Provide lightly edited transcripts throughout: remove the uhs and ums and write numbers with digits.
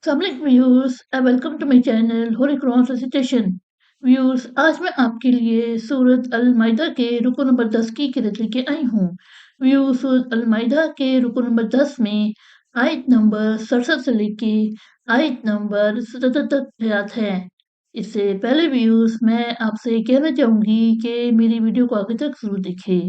अस्सलामुअलैकुम viewers welcome to my channel holy Quran recitation. Viewers, आज मैं आपके लिए सूरत अल माइदा के रुकू नंबर 10 की किरत लेके आई हूँ। व्यूअर्स, सूरत अल माइदा के रुकू नंबर 10 में आयत नंबर 67 से लेके आयत नंबर 77 तक आयत है। इससे पहले व्यूअर्स, मैं आपसे कहना चाहूँगी कि मेरी वीडियो को आगे तक ज़रूर देखें।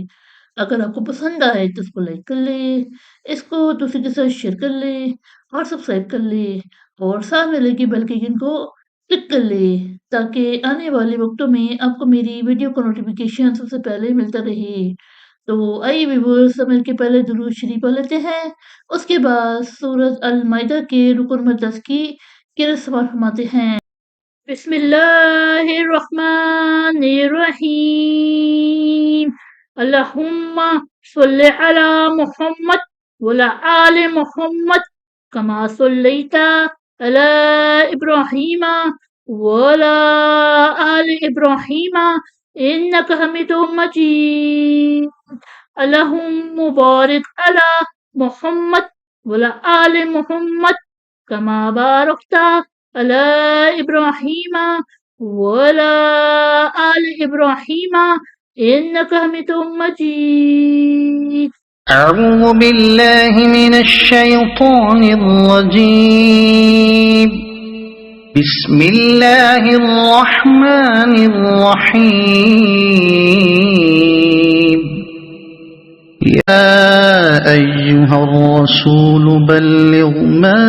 अगर आपको पसंद आए तो इसको लाइक कर ले, इसको दूसरे के साथ शेयर कर ले और सब्सक्राइब कर ले और साथ में लगी बेल के आइकन को क्लिक कर ले ताकि आने वाले वक्तों में आपको मेरी वीडियो का नोटिफिकेशन सबसे पहले मिलता रहे। तो आइए व्यूअर्स, सब मिलके पहले दुरूद शरीफ पढ़ लेते हैं, उसके बाद सूरत अल माइदा के रुकू नंबर 10 की किरत समाप्त फरमाते हैं। बिस्मिल्लाहिर्रहमानिर्रहीम। अल्लाहुम्मा सल्लि अला मुहम्मद वअला आलि मुहम्मद कमा सल्लैता अला इब्राहीम वअला आलि इब्राहीम इन्नका हमीदुम मजीद। अल्लाहुम्मा बारिक अला मुहम्मद वअला आलि मुहम्मद कमा बारकता अला इब्राहीम वअला आलि इब्राहीम इन्नका हमीदुम मजीद। أعوذ بالله من الشيطان الرجيم. بسم الله الرحمن الرحيم. يا أيها الرسول بلغ ما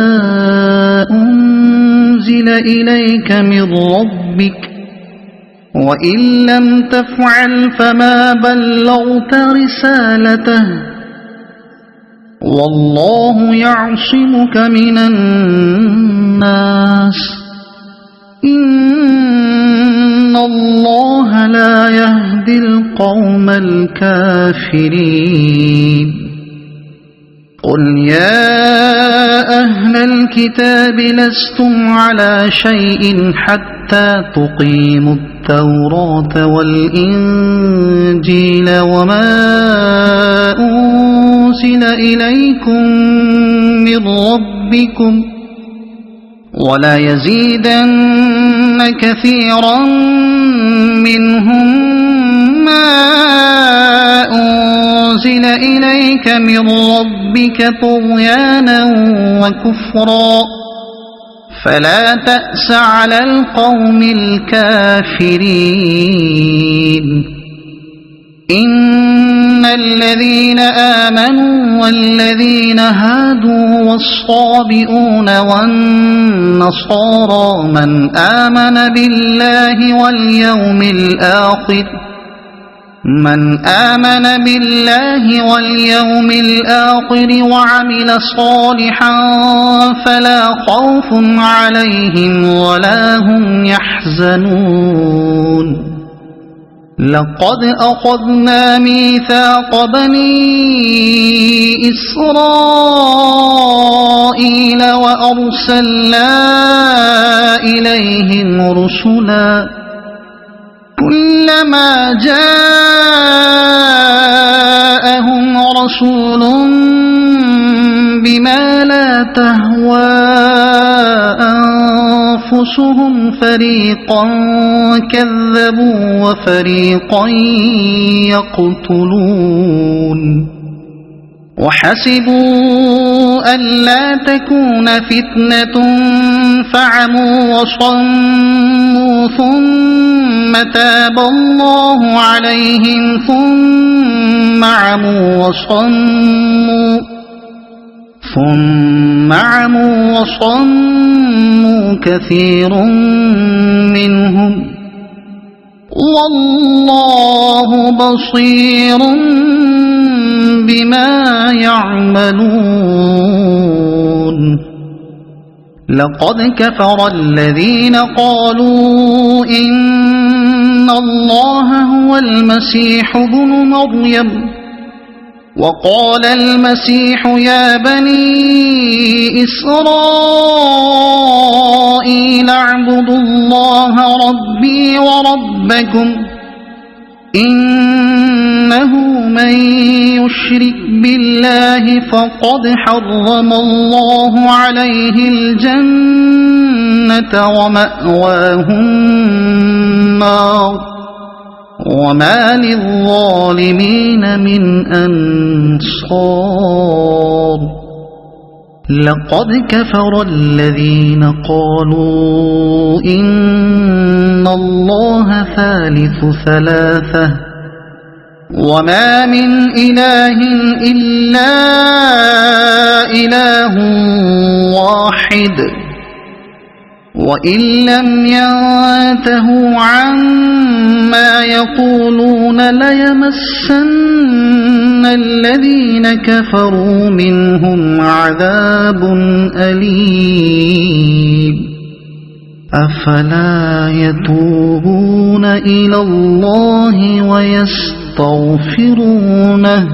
أنزل إليك من ربك وإن لم تفعل فما بلغت رسالته والله يعصمك من الناس إن الله لا يهدي القوم الكافرين. قل يا أهل الكتاب لستم على شيء حتى تقيموا التوراة والإنجيل وما أنزل إليكم من ربكم ولا يزيدن كثيرا منهم ما أنزل إليك من ربك طغيانا وكفرا فلا تأس على القوم الكافرين. إن الذين آمنوا والذين هادوا والصابئون والنصارى من آمن بالله واليوم الآخر وعمل صالحا فلا خوف عليهم ولا هم يحزنون. لقد أخذنا ميثاق بني إسرائيل وأرسلنا إليهم رسلا كلما جاءهم رسول بما لا تهوى أنفسهم فريقا كذبوا وفريقا يقتلون. وحسبوا ألا تكون فتنة فعموا وصموا ثم تاب الله عليهم ثم عموا وصموا كثير منهم والله بصير بما يعملون. لقد كفر الذين قالوا إن الله هو المسيح ابن مريم وقال المسيح يا بني إسرائيل اعبدوا الله ربي وربكم إنه من يشرك بالله فقد حرم الله عليه الجنة ومأواه النار وما للظالمين من أنصار لقد كفر الذين قالوا إن الله ثالث ثلاثة وما من إله إلا إله واحد وإن لم ينتهوا عما يقولون ليمسن الذين كفروا منهم عذاب أليم أفلا يتوبون إلى الله ويستغفرونه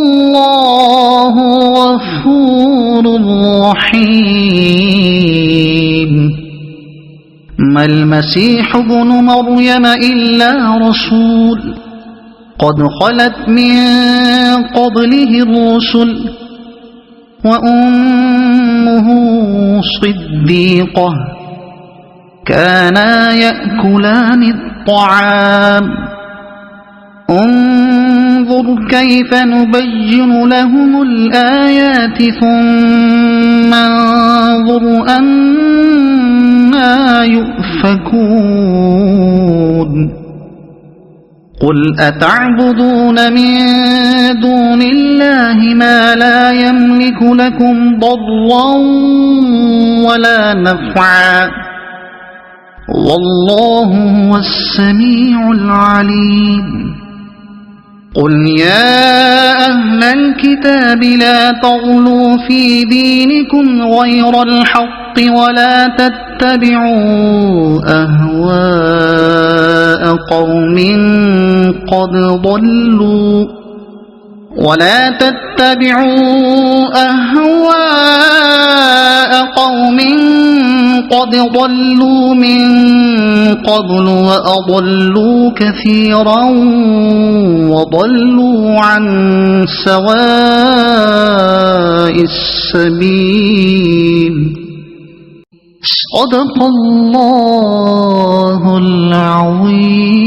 والله غفور رحيم ما المسيح ابن مريم إلا رسول قد خلت من قبله الرسل وأمه صديقة كانا يأكلان الطعام انظر كيف نبين لهم الآيات ثم انظر أنا يؤفكون قل أتعبدون من دون الله ما لا يملك لكم ضرا ولا نفعا والله هو السميع العليم قل يا أهل الكتاب لا تغلوا في دينكم غير الحق ولا تتبعوا أهواء قوم قد ضلوا من قبل وأضلوا كثيرا وضلوا عن سواء السبيل صدق الله العظيم.